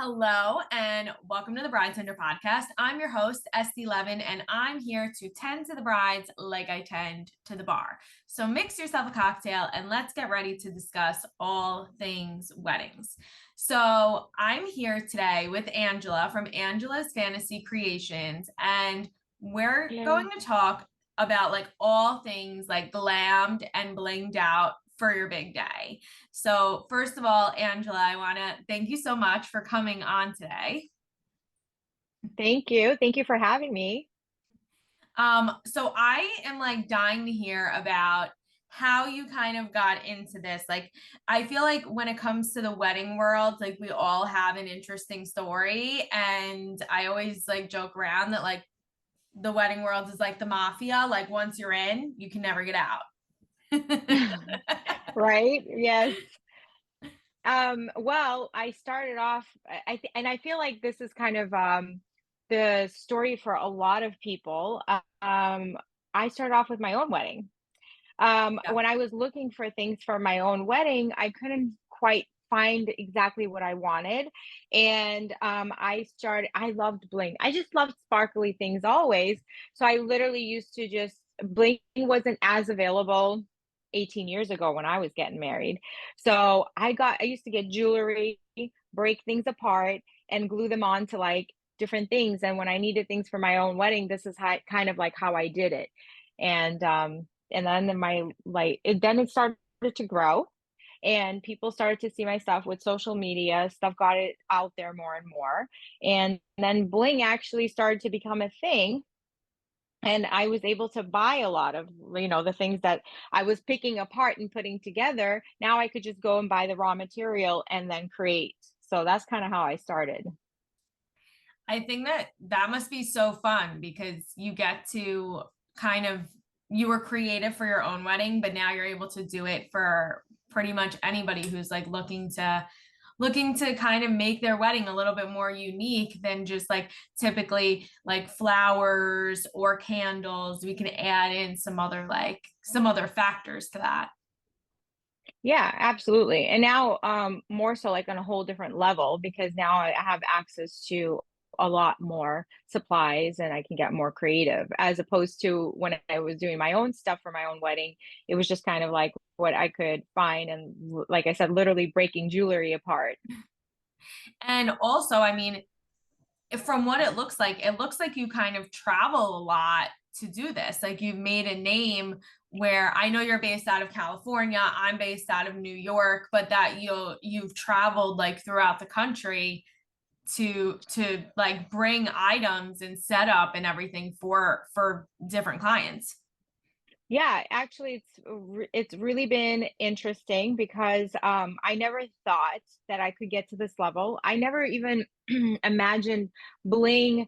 Hello and welcome to the Bridetender podcast. I'm your host, Estee Levin, and I'm here to tend to the brides like I tend to the bar. So mix yourself a cocktail and let's get ready to discuss all things weddings. So I'm here today with Angela from Angela's Fantasy Creations, and we're Hello. going to talk about like all things like glammed and blinged out for your big day. So first of all, Angela, I want to thank you so much for coming on today. Thank you. Thank you for having me. So I am like dying to hear about how you kind of got into this. Like, I feel like when it comes to the wedding world, like we all have an interesting story. And I always like joke around that like the wedding world is like the mafia. Like once you're in, you can never get out. Right? Yes. Well, I started off and I feel like this is kind of the story for a lot of people. I started off with my own wedding. Yeah. When I was looking for things for my own wedding, I couldn't quite find exactly what I wanted. And I loved bling. I just loved sparkly things always. So I literally used to just, bling wasn't as available 18 years ago when I was getting married. So I used to get jewelry, break things apart, and glue them on to like different things. And when I needed things for my own wedding, this is kind of like how I did it. And then then it started to grow and people started to see my stuff with social media. Stuff got it out there more and more, and then bling actually started to become a thing, and I was able to buy a lot of the things that I was picking apart and putting together. Now I could just go and buy the raw material and then create. So that's kind of how I started. I think that that must be so fun because you get to kind of you were creative for your own wedding, but now you're able to do it for pretty much anybody who's like looking to kind of make their wedding a little bit more unique than just like typically like flowers or candles. We can add in some other factors to that. Yeah, absolutely. And now more so like on a whole different level, because now I have access to a lot more supplies and I can get more creative, as opposed to when I was doing my own stuff for my own wedding. It was just kind of like what I could find, and like I said, literally breaking jewelry apart. And also, I mean, from what it looks like you kind of travel a lot to do this. Like you've made a name where I know you're based out of California, I'm based out of New York, but that you've traveled like throughout the country to like bring items and set up and everything for different clients. Yeah, actually, it's really been interesting because I never thought that I could get to this level. I never even imagined bling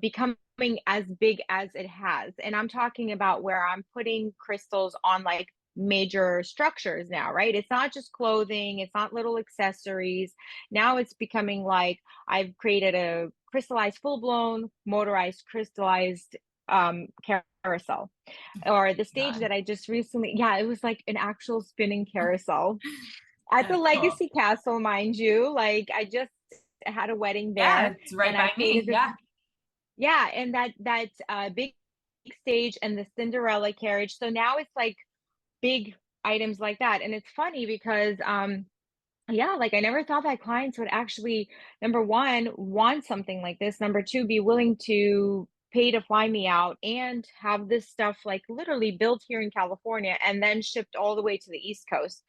becoming as big as it has, and I'm talking about where I'm putting crystals on like major structures now, right? It's not just clothing, it's not little accessories. Now it's becoming like I've created a crystallized, full blown, motorized, crystallized carousel, or the stage God, that I just recently, yeah, it was like an actual spinning carousel at the that's cool. Legacy Castle, mind you. Like I just had a wedding Yeah, there, it's right and I by me. created this, Yeah. yeah, and that big stage and the Cinderella carriage. So now it's like big items like that, and it's funny because yeah, like I never thought that clients would actually, number one, want something like this. Number two, be willing to pay to fly me out and have this stuff like literally built here in California and then shipped all the way to the East Coast.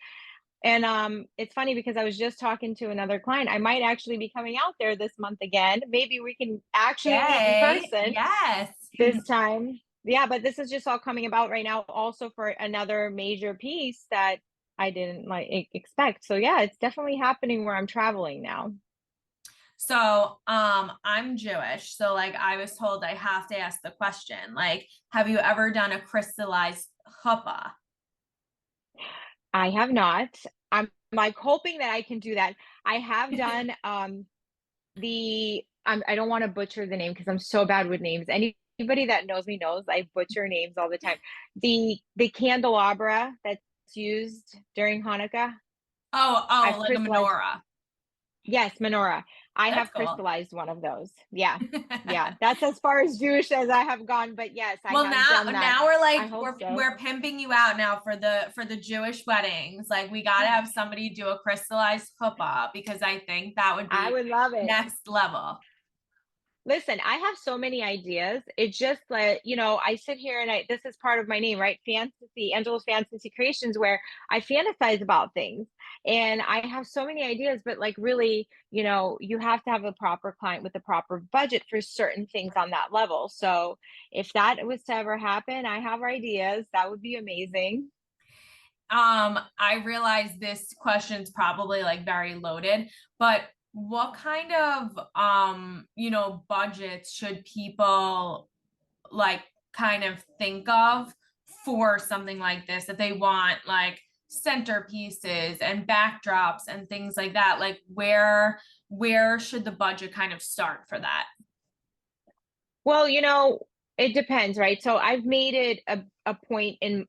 And it's funny because I was just talking to another client. I might actually be coming out there this month again. Maybe we can actually meet in Yay. person Yes. this time. Yeah, but this is just all coming about right now also for another major piece that I didn't like expect. So yeah, it's definitely happening where I'm traveling now. So, I'm Jewish, so like I was told I have to ask the question, like, have you ever done a crystallized chuppah? I have not. I'm like hoping that I can do that. I have done I don't want to butcher the name because I'm so bad with names. Anybody that knows me knows I butcher names all the time. The candelabra that's used during Hanukkah, Oh, I've like a crystallized. menorah. Yes, menorah. I That's have cool. crystallized one of those. Yeah. Yeah. That's as far as Jewish as I have gone, but yes, I Well, have now done that. now we're I like hope we're so. we're pimping you out now for the Jewish weddings. Like we got to have somebody do a crystallized chuppah because I think that would I be would love it. next level. Listen, I have so many ideas. It's just like, I sit here and this is part of my name, right? Fantasy, Angel's Fantasy Creations, where I fantasize about things. And I have so many ideas, but like really, you have to have a proper client with a proper budget for certain things on that level. So if that was to ever happen, I have ideas. That would be amazing. I realize this question's probably like very loaded, but what kind of budgets should people like kind of think of for something like this if they want like centerpieces and backdrops and things like that? Like where should the budget kind of start for that? Well, it depends, right? So I've made it a point in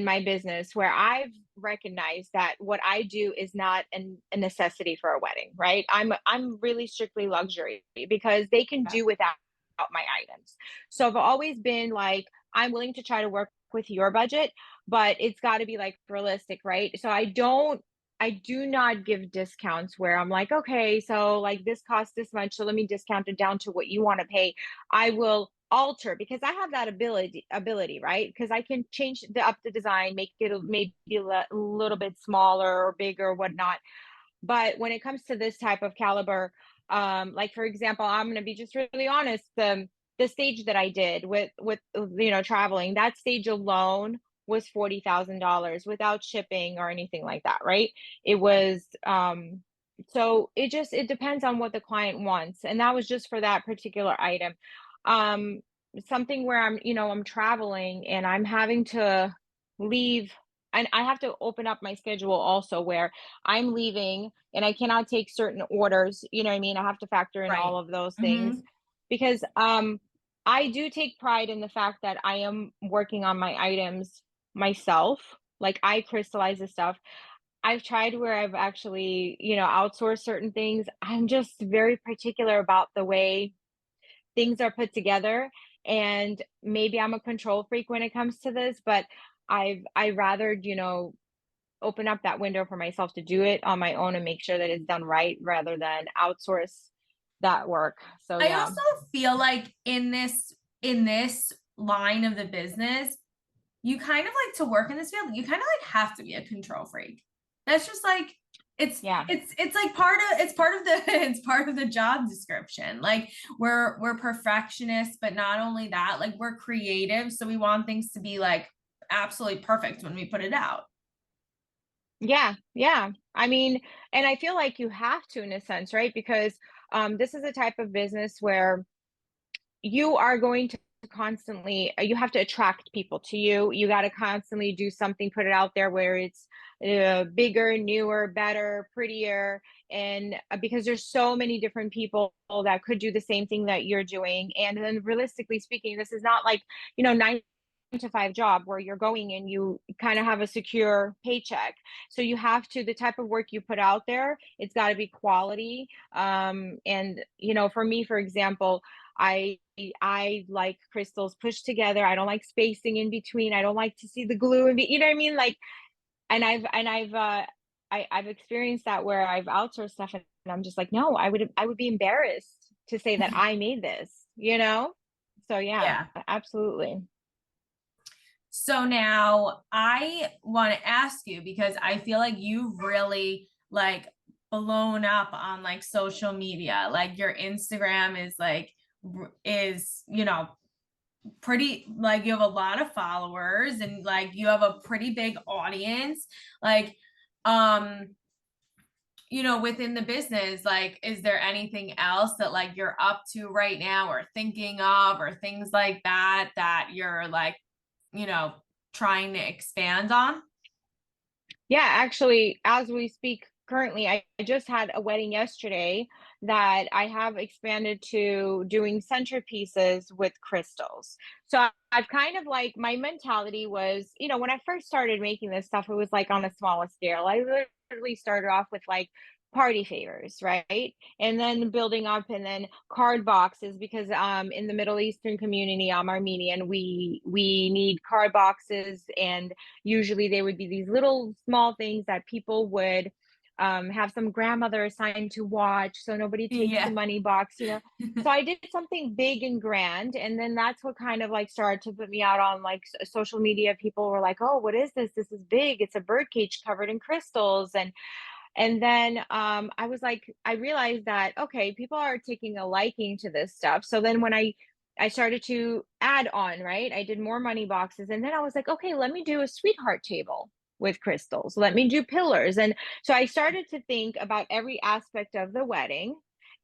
my business where I've recognized that what I do is not a necessity for a wedding, right? I'm really strictly luxury because they can Yeah. do without my items. So I've always been like, I'm willing to try to work with your budget, but it's got to be like realistic, right? So I do not give discounts where I'm like, okay, so like this costs this much, so let me discount it down to what you want to pay. I will alter because I have that ability, right? Because I can change up the design, make it maybe a little bit smaller or bigger or whatnot. But when it comes to this type of caliber, like for example, I'm going to be just really honest. The stage that I did with traveling, that stage alone was $40,000 without shipping or anything like that, right? It Right. was so it depends on what the client wants, and that was just for that particular item. Um, Something where I'm traveling and I'm having to leave, and I have to open up my schedule also where I'm leaving and I cannot take certain orders, you know what I mean? I have to factor in all Right. of those things Hmm. because I do take pride in the fact that I am working on my items myself. Like I crystallize the stuff. I've tried where I've actually, outsourced certain things. I'm just very particular about the way things are put together, and maybe I'm a control freak when it comes to this, but I rather, open up that window for myself to do it on my own and make sure that it's done right rather than outsource that work. So I yeah. also feel like in this line of the business, you kind of like to work in this field, you kind of like have to be a control freak. That's just like it's Yeah. it's like part of the it's part of the job description. Like we're perfectionists, but not only that, like we're creative, so we want things to be like absolutely perfect when we put it out. Yeah, yeah. I mean, and I feel like you have to in a sense, right? Because this is a type of business where you are going to constantly you have to attract people to you. You got to constantly do something, put it out there where it's bigger, newer, better, prettier, and because there's so many different people that could do the same thing that you're doing. And then realistically speaking, this is not like, 9 to 5 job where you're going and you kind of have a secure paycheck. So you have to, the type of work you put out there, it's got to be quality. And for me, for example, I like crystals pushed together. I don't like spacing in between. I don't like to see the glue you know what I mean? Like, I've experienced that where I've outsourced stuff and I'm just like, no, I would be embarrassed to say that I made this, you know? So yeah, Yeah. absolutely. So now I want to ask you because I feel like you've really like blown up on like social media. Like your Instagram is like is, pretty like you have a lot of followers and like you have a pretty big audience. Like um within the business, like is there anything else that like you're up to right now or thinking of or things like that that you're like you know, trying to expand on? Yeah, actually, as we speak currently, I just had a wedding yesterday that I have expanded to doing centerpieces with crystals. So I've kind of like my mentality was, when I first started making this stuff, it was like on a smaller scale. I literally started off with like party favors, right? And then building up, and then card boxes, because in the Middle Eastern community, I'm Armenian, we need card boxes, and usually they would be these little small things that people would have some grandmother assigned to watch so nobody takes the Yeah. money box. So I did something big and grand, and then that's what kind of like started to put me out on like social media. People were like, "Oh, what is this? This is big. It's a bird cage covered in crystals." And then I was like, I realized that okay, people are taking a liking to this stuff. So then when I started to add on, right? I did more money boxes, and then I was like, okay, let me do a sweetheart table with crystals. Let me do pillars. And so I started to think about every aspect of the wedding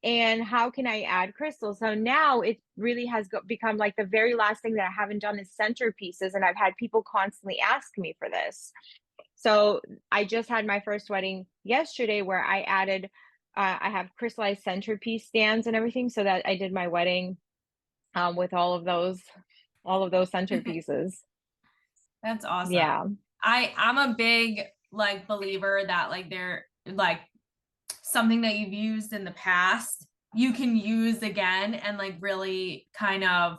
and how can I add crystals. So now it really has become like the very last thing that I haven't done is centerpieces, and I've had people constantly ask me for this. So I just had my first wedding yesterday where I added, I have crystallized centerpiece stands and everything, so that I did my wedding with all of those centerpieces. That's awesome. Yeah. I'm a big like believer that like they're like something that you've used in the past, you can use again and like really kind of,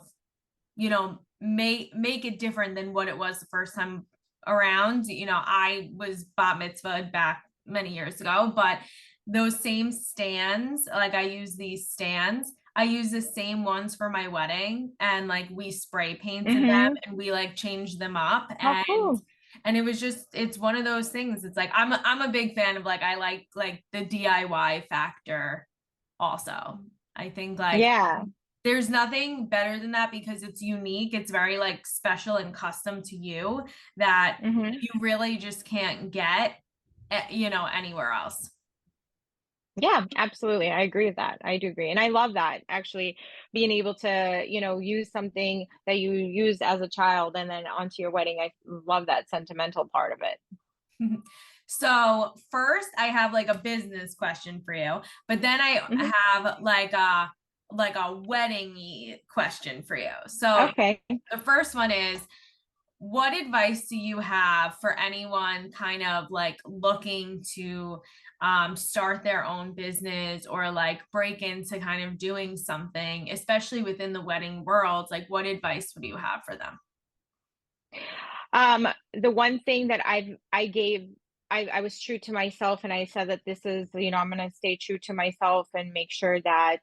make it different than what it was the first time around. I was bat mitzvahed back many years ago, but those same stands, like I use these stands. I use the same ones for my wedding and like we spray painted them Mm-hmm. and we like changed them up How and cool. it's one of those things. It's like I'm a big fan of like I like the DIY factor also. I think like Yeah. there's nothing better than that because it's unique. It's very like special and custom to you that Mm-hmm. you really just can't get, anywhere else. Yeah, absolutely. I agree with that. I do agree. And I love that actually, being able to, use something that you used as a child and then onto your wedding. I love that sentimental part of it. So first I have like a business question for you, but then I Hmm. have like a wedding question for you. So Okay. the first one is, what advice do you have for anyone kind of like looking to start their own business or like break into kind of doing something, especially within the wedding world? Like, what advice would you have for them? The one thing that I gave, I was true to myself, and I said that this is, I'm going to stay true to myself and make sure that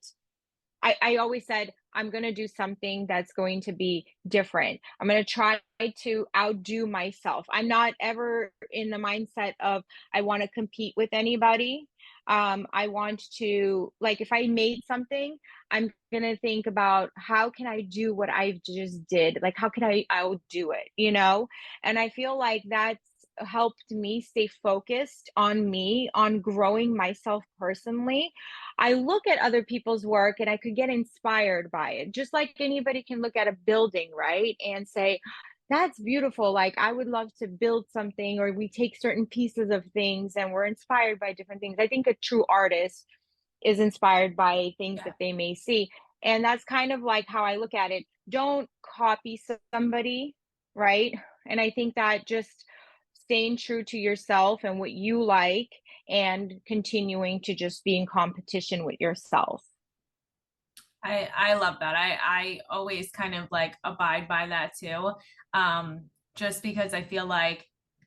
I always said, I'm going to do something that's going to be different. I'm going to try to outdo myself. I'm not ever in the mindset of I want to compete with anybody. I want to, like, if I made something, I'm going to think about how can I do what I just did? Like, how can I outdo it? And I feel like that's helped me stay focused on me, on growing myself personally. I look at other people's work and I could get inspired by it, just like anybody can look at a building, right? And say, that's beautiful. Like, I would love to build something, or we take certain pieces of things and we're inspired by different things. I think a true artist is inspired by things Yeah. that they may see. And that's kind of like how I look at it. Don't copy somebody, right? And I think that just staying true to yourself and what you like, and continuing to just be in competition with yourself. I love that. I always kind of like abide by that too. Just because I feel like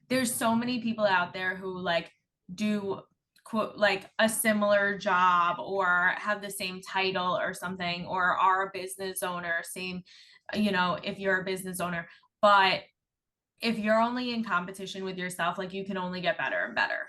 there's so many people out there who like do quote like a similar job or have the same title or something or are a business owner, same, if you're a business owner. But if you're only in competition with yourself, like you can only get better and better.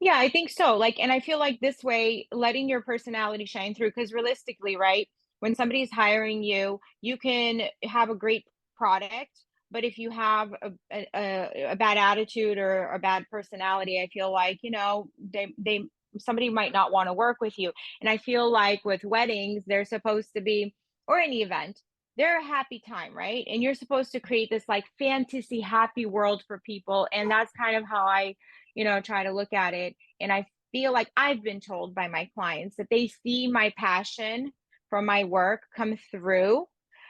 Yeah, I think so. Like, and I feel like this way, letting your personality shine through, because realistically, right, when somebody's hiring you, you can have a great product, but if you have a bad attitude or a bad personality, I feel like, they somebody might not want to work with you. And I feel like with weddings, they're supposed to be, or any event, they're a happy time, right? And you're supposed to create this like fantasy happy world for people. And that's kind of how I try to look at it. And I feel like I've been told by my clients that they see my passion for my work come through,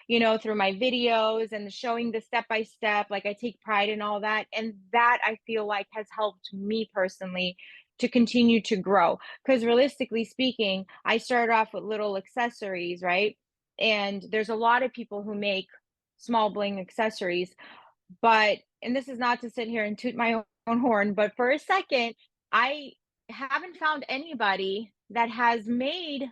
through my videos and showing the step by step. Like, I take pride in all that. And that I feel like has helped me personally to continue to grow. Because realistically speaking, I started off with little accessories, right? And there's a lot of people who make small bling accessories, but and this is not to sit here and toot my own horn, but for a second, I haven't found anybody that has made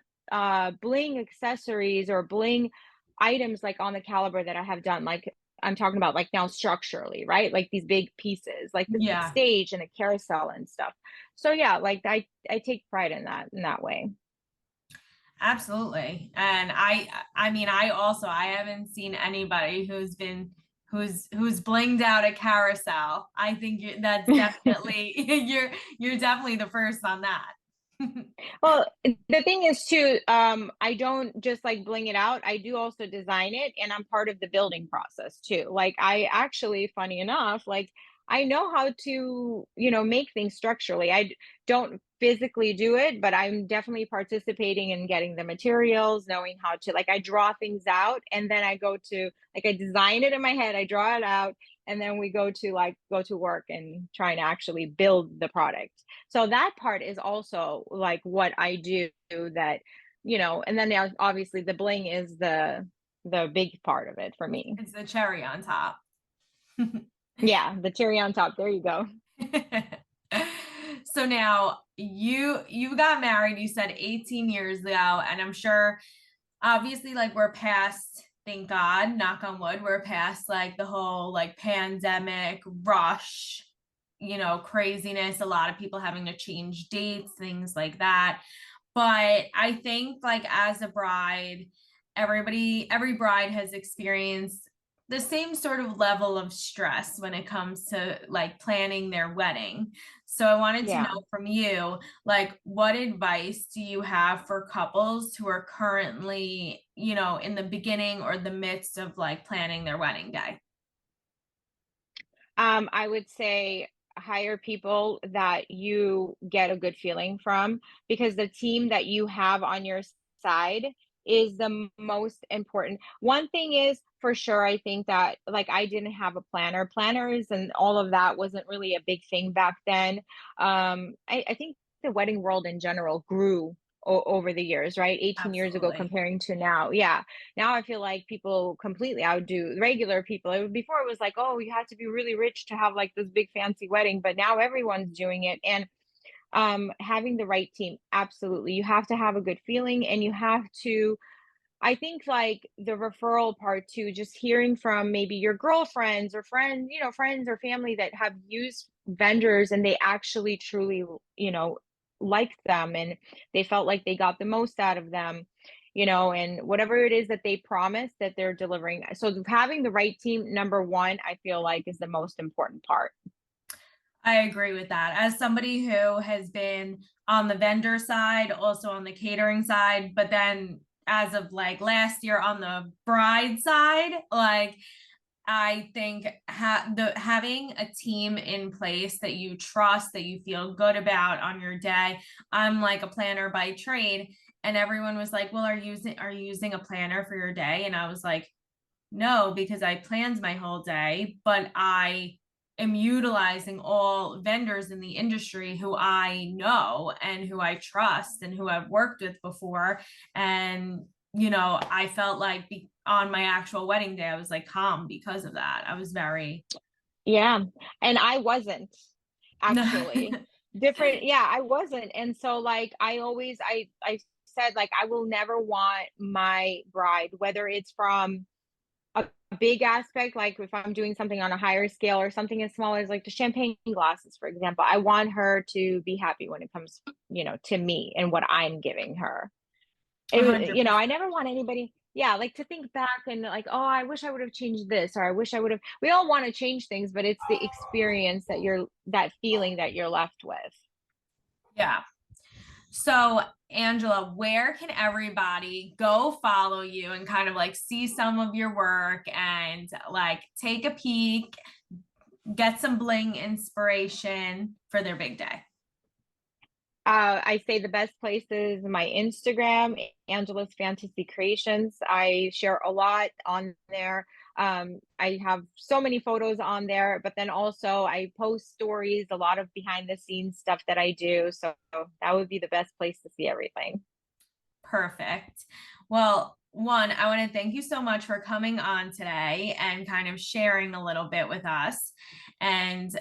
bling accessories or bling items like on the caliber that I have done. Like I'm talking about like now structurally, right? Like these big pieces, like the Yeah, stage and a carousel and stuff. So yeah, like I take pride in that way. absolutely. And I mean, I haven't seen anybody who's blinged out a carousel. I think that's definitely you're definitely the first on that. Well, the thing is too, I don't just like bling it out. I do also design it and I'm part of the building process too. Like I actually, funny enough, like I know how to, make things structurally. Don't physically do it, but I'm definitely participating in getting the materials, knowing how to like I draw things out and then I go to like I design it in my head, I draw it out, and then we go to work and try and actually build the product. So that part is also like what I do that, and then obviously the bling is the big part of it for me. It's the cherry on top. Yeah, the cherry on top. There you go. So now you got married, you said 18 years ago, and I'm sure obviously like we're past, thank God, knock on wood, we're past like the whole like pandemic rush, craziness, a lot of people having to change dates, things like that. But I think like as a bride, every bride has experienced the same sort of level of stress when it comes to like planning their wedding. So I wanted to Yeah. know from you, like, what advice do you have for couples who are currently, in the beginning or the midst of like planning their wedding day? I would say hire people that you get a good feeling from because the team that you have on your side is the most important. One thing is for sure, I think that like I didn't have a planner. Planners and all of that wasn't really a big thing back then. I think the wedding world in general grew over the years, right? 18 years ago Absolutely. comparing to now. Yeah, now I feel like people completely outdo regular people. Before it was like, oh, you had to be really rich to have like this big fancy wedding, but now everyone's doing it. And having the right team, absolutely. You have to have a good feeling and you have to, I think like the referral part too, just hearing from maybe your girlfriends or friends, friends or family that have used vendors and they actually truly, liked them and they felt like they got the most out of them, and whatever it is that they promised that they're delivering. So having the right team, number one, I feel like is the most important part. I agree with that. As somebody who has been on the vendor side, also on the catering side, but then as of like last year on the bride side, like I think having a team in place that you trust, that you feel good about on your day. I'm like a planner by trade, and everyone was like, "Well, are you using a planner for your day?" And I was like, "No, because I planned my whole day, but I am utilizing all vendors in the industry who I know and who I trust and who I've worked with before." And I felt like on my actual wedding day, I was like calm because of that. I was very Yeah. And I wasn't actually different. Yeah, I wasn't. And so like I always I said like I will never want my bride, whether it's from a big aspect, like if I'm doing something on a higher scale or something as small as like the champagne glasses, for example, I want her to be happy when it comes, to me and what I'm giving her. It was, 100%. I never want anybody, yeah, like to think back and like, oh, I wish I would have changed this, or I wish I would have. We all want to change things, but it's the experience that feeling that you're left with. Yeah. So, Angela, where can everybody go follow you and kind of like see some of your work and like take a peek, get some bling inspiration for their big day? I say the best place is my Instagram, Angela's Fantasy Creations. I share a lot on there. I have so many photos on there, but then also I post stories, a lot of behind the scenes stuff that I do. So that would be the best place to see everything. Perfect. Well, one, I want to thank you so much for coming on today and kind of sharing a little bit with us. And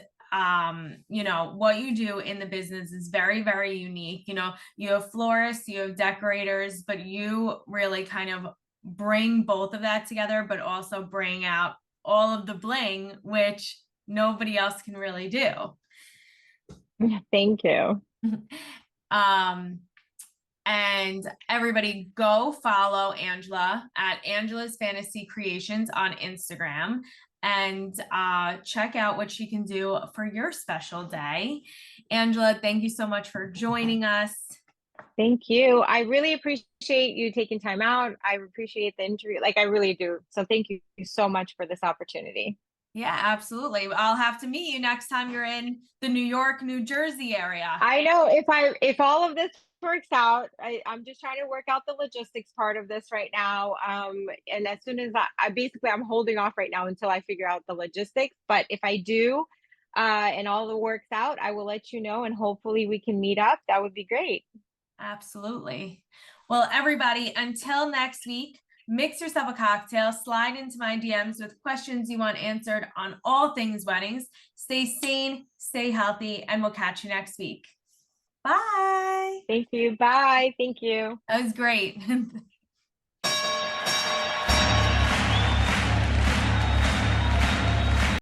you know, what you do in the business is very, very unique. You know, you have florists, you have decorators, but you really kind of bring both of that together, but also bring out all of the bling, which nobody else can really do. Thank you. um And everybody go follow Angela at Angela's Fantasy Creations on Instagram and check out what she can do for your special day. Angela, thank you so much for joining us. Thank you. I really appreciate you taking time out. I appreciate the interview. Like I really do. So thank you so much for this opportunity. Yeah, absolutely. I'll have to meet you next time you're in the New York, New Jersey area. I know if all of this works out, I'm just trying to work out the logistics part of this right now. And as soon as I basically I'm holding off right now until I figure out the logistics. But if I do, and all the works out, I will let you know, and hopefully we can meet up. That would be great. Absolutely. Well, everybody, until next week, mix yourself a cocktail, slide into my DMs with questions you want answered on all things weddings. Stay sane, stay healthy, and we'll catch you next week. Bye. Thank you. Bye. Thank you. That was great.